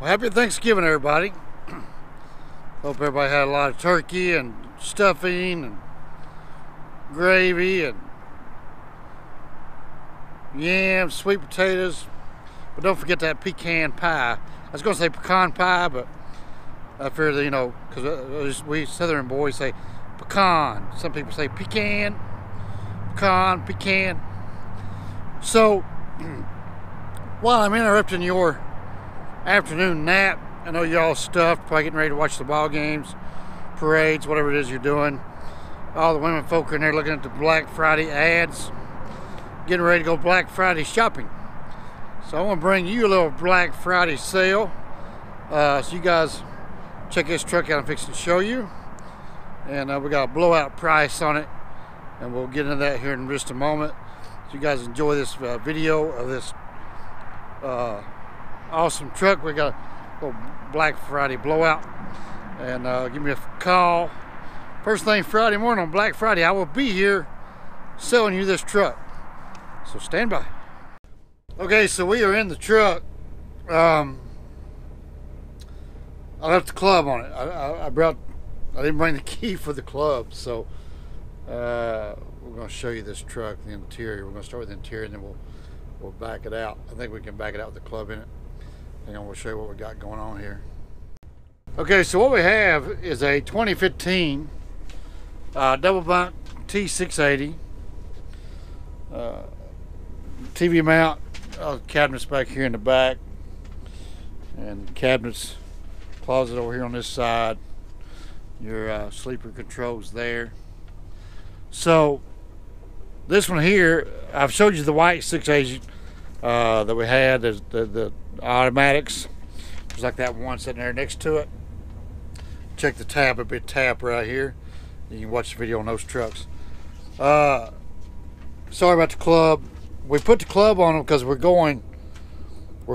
Well, happy Thanksgiving, everybody. Hope everybody had a lot of turkey and stuffing and gravy and yams, sweet potatoes. But don't forget that pecan pie. I was going to say pecan pie, but I figured that, you know, because we Southern boys say pecan. Some people say pecan, pecan. So, while I'm interrupting your afternoon nap, I know y'all stuffed, probably getting ready to watch the ball games, parades, whatever it is you're doing. All the women folk are in there looking at the Black Friday ads, getting ready to go Black Friday shopping. So I want to bring you a little Black Friday sale. So you guys check this truck out I'm fixing to show you. And we got a blowout price on it. And we'll get into that here in just a moment. So you guys enjoy this video of this awesome truck. We got a little Black Friday blowout. And give me a call. First thing Friday morning on Black Friday, I will be here selling you this truck. So stand by. Okay, so we are in the truck. I left the club on it. I didn't bring the key for the club, so we're going to show you this truck, the interior. We're going to start with the interior, and then we'll back it out. I think we can back it out with the club in it. And we'll show you what we got going on here. Okay, so what we have is a 2015 double bunk T-680 TV mount. Cabinets back here in the back, and cabinets, closet over here on this side. Your sleeper controls there. So this one here, I've showed you the white 680 that we had. There's the automatics. There's like that one sitting there next to it. Check the tab, a big tab right here. You can watch the video on those trucks. Sorry about the club. We put the club on them because we're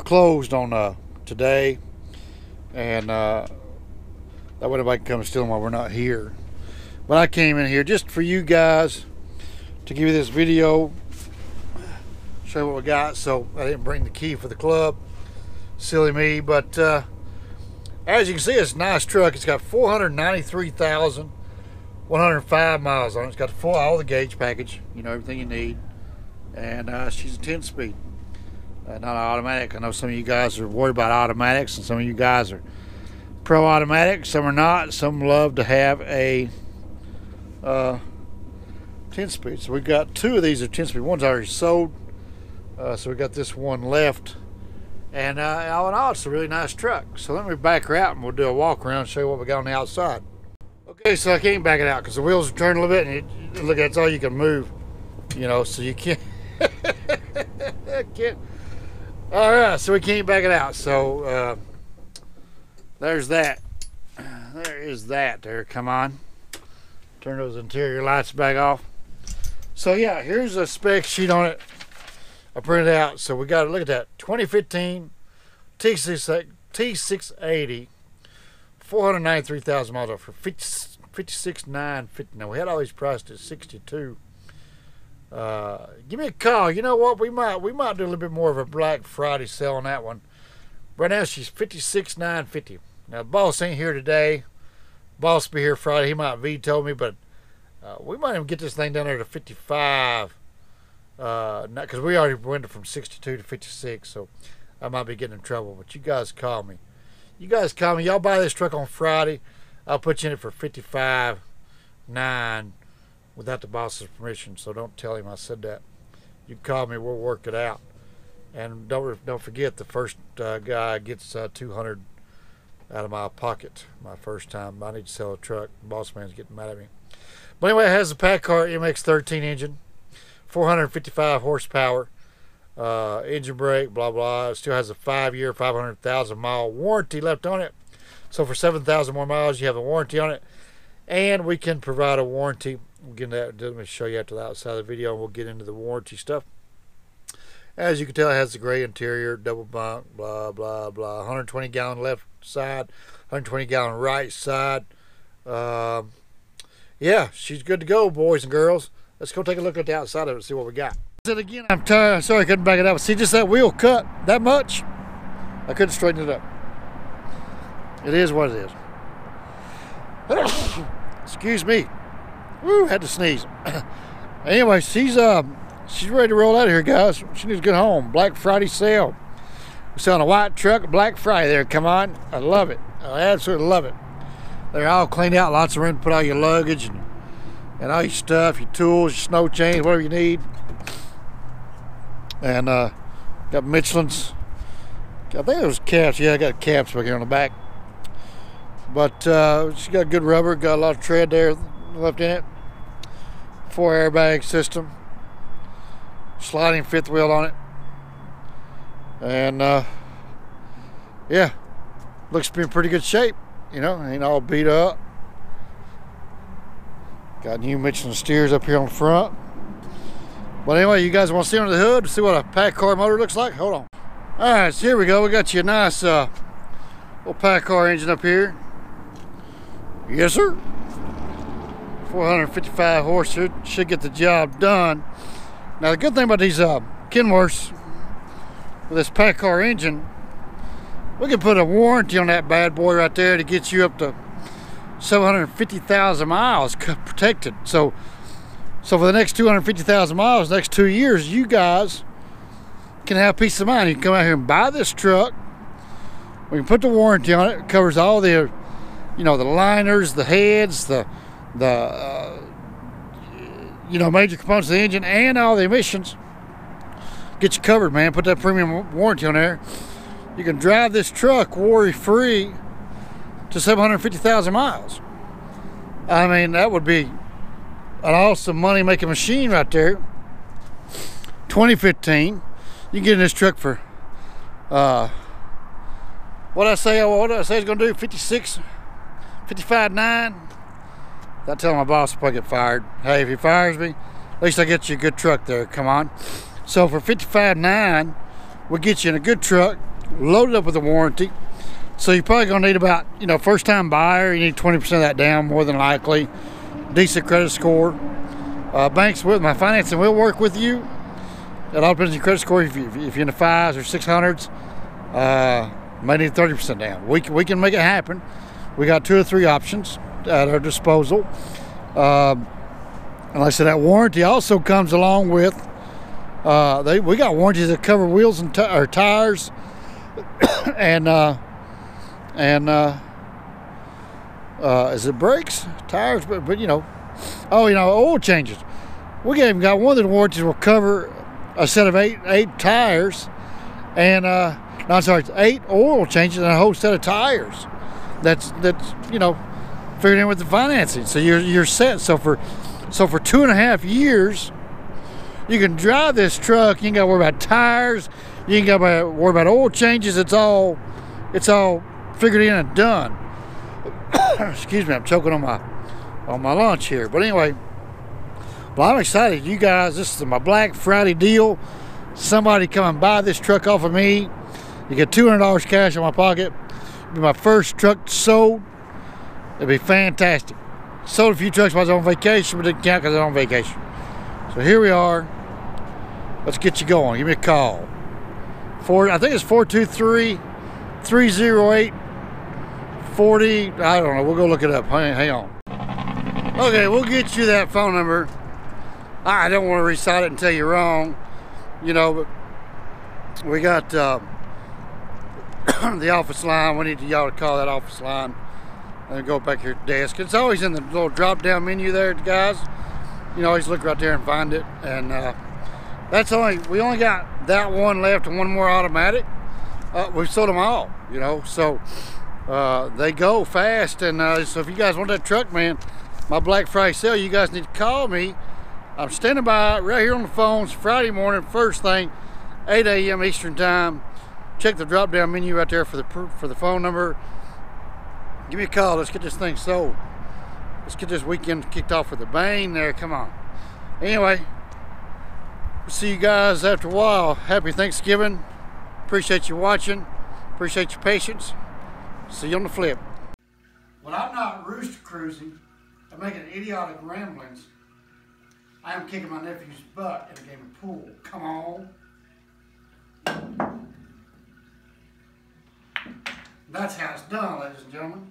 closed on today, and that way nobody can come and steal them while we're not here. But I came in here just for you guys to give you this video, show you what we got. So I didn't bring the key for the club, silly me. But as you can see, it's a nice truck. It's got 493,105 miles on it. It's got all the gauge package, you know, everything you need. And she's a 10-speed, not an automatic. I know some of you guys are worried about automatics, and some of you guys are pro-automatic. Some are not. Some love to have a 10-speed. So we've got two of these are 10-speed. One's already sold, so we got this one left. And all in all, it's a really nice truck. So let me back her out, and we'll do a walk around and show you what we got on the outside. Okay, so I can't back it out because the wheels are turning a little bit, and look, that's all you can move, you know, so you can't. All right, so we can't back it out. So there's that. There is that. There, come on. Turn those interior lights back off. So yeah, here's a spec sheet on it. I printed out. So we got to look at that 2015 T680, 493,000 miles for 56,950. Now we had always priced at 62. Give me a call. You know what, we might do a little bit more of a Black Friday sale on that one. Right now she's 56,950. Now the boss ain't here today. Boss will be here Friday. He might veto me, but we might even get this thing down there to 55. Not because we already went from 62 to 56, so I might be getting in trouble. But you guys call me. Y'all buy this truck on Friday, I'll put you in it for 55,900 without the boss's permission. So don't tell him I said that. You call me, we'll work it out. And don't forget, the first guy gets 200 out of my pocket. My first time I need to sell a truck. The boss man's getting mad at me. But anyway, it has the Paccar MX-13 engine, 455 horsepower, engine brake, blah blah. It still has a 5-year, 500,000 mile warranty left on it. So for 7,000 more miles, you have a warranty on it, and we can provide a warranty. We'll get into that. Let me show you after the outside of the video, and we'll get into the warranty stuff. As you can tell, it has the gray interior, double bunk, blah blah blah. 120 gallon left side, 120 gallon right side. Yeah, she's good to go, boys and girls. Let's go take a look at the outside of it and see what we got. Again, I'm sorry I couldn't back it up. See, just that wheel cut that much, I couldn't straighten it up. It is what it is. Excuse me. Woo, had to sneeze. Anyway, she's ready to roll out of here, guys. She needs to get home. Black Friday sale. We're selling a white truck, Black Friday there. Come on. I love it. I absolutely love it. They're all cleaned out. Lots of room to put all your luggage and all your stuff, your tools, your snow chains, whatever you need. And got Michelin's. I think it was caps. Yeah, I got caps back here on the back. But she got good rubber. Got a lot of tread there left in it. 4 airbag system. Sliding 5th wheel on it. And yeah, looks to be in pretty good shape. You know, ain't all beat up. Got new Michelin steers up here on the front. But anyway, you guys want to see under the hood, see what a Paccar motor looks like? Hold on. All right, so here we go. We got you a nice little Paccar engine up here. Yes, sir. 455 horse should get the job done. Now, the good thing about these Kenworths with this Paccar engine, we can put a warranty on that bad boy right there to get you up to 750,000 miles protected. So for the next 250,000 miles, next 2 years, you guys can have peace of mind. You can come out here and buy this truck. We can put the warranty on it. It covers all the, you know, the liners, the heads, the you know, major components of the engine and all the emissions. Get you covered, man. Put that premium warranty on there. You can drive this truck worry-free to 750,000 miles. I mean, that would be an awesome money-making machine right there. 2015. You can get in this truck for what I say it's gonna do, 56, 55.9. I tell my boss if I get fired. Hey, if he fires me, at least I get you a good truck there. Come on. So for 55.9, we'll get you in a good truck, loaded up with a warranty. So you're probably gonna need about, you know, first time buyer, you need 20% of that down more than likely. Decent credit score. Banks with my financing will work with you. It all depends on your credit score. If you're in the 5s or 600s, might need 30% down. We can make it happen. We got 2 or 3 options at our disposal. And like I said, that warranty also comes along with we got warranties that cover wheels and tires and is it brakes, tires, but you know, oh, you know, oil changes. We even got one of the warranties will cover a set of eight tires and no, I'm sorry, it's 8 oil changes and a whole set of tires. That's you know, figured in with the financing. So you're set. So for 2.5 years, you can drive this truck. You ain't got to worry about tires. You ain't got to worry about oil changes. It's all figured in and done. Excuse me, I'm choking on my lunch here. But anyway, well, I'm excited. You guys, this is my Black Friday deal. Somebody come and buy this truck off of me. You get $200 cash in my pocket. It'll be my first truck sold. It'd be fantastic. Sold a few trucks while I was on vacation, but didn't count because I was on vacation. So here we are. Let's get you going. Give me a call. I think it's 423-308-40. I don't know. We'll go look it up. Hang on. Okay, we'll get you that phone number. I don't want to recite it and tell you wrong. You know, but we got the office line. We need y'all to call that office line and go back to your desk. It's always in the little drop-down menu there, guys. You know, always look right there and find it. And we only got that one left and one more automatic. We've sold them all, you know, so they go fast. And so if you guys want that truck, man, my Black Friday sale, you guys need to call me. I'm standing by right here on the phones Friday morning, first thing, 8 a.m. Eastern time. Check the drop-down menu right there for the phone number. Give me a call. Let's get this thing sold. Let's get this weekend kicked off with a bang there. Come on. Anyway, we'll see you guys after a while. Happy Thanksgiving. Appreciate you watching. Appreciate your patience. See you on the flip. When I'm not rooster cruising and making idiotic ramblings, I am kicking my nephew's butt in a game of pool. Come on. That's how it's done, ladies and gentlemen.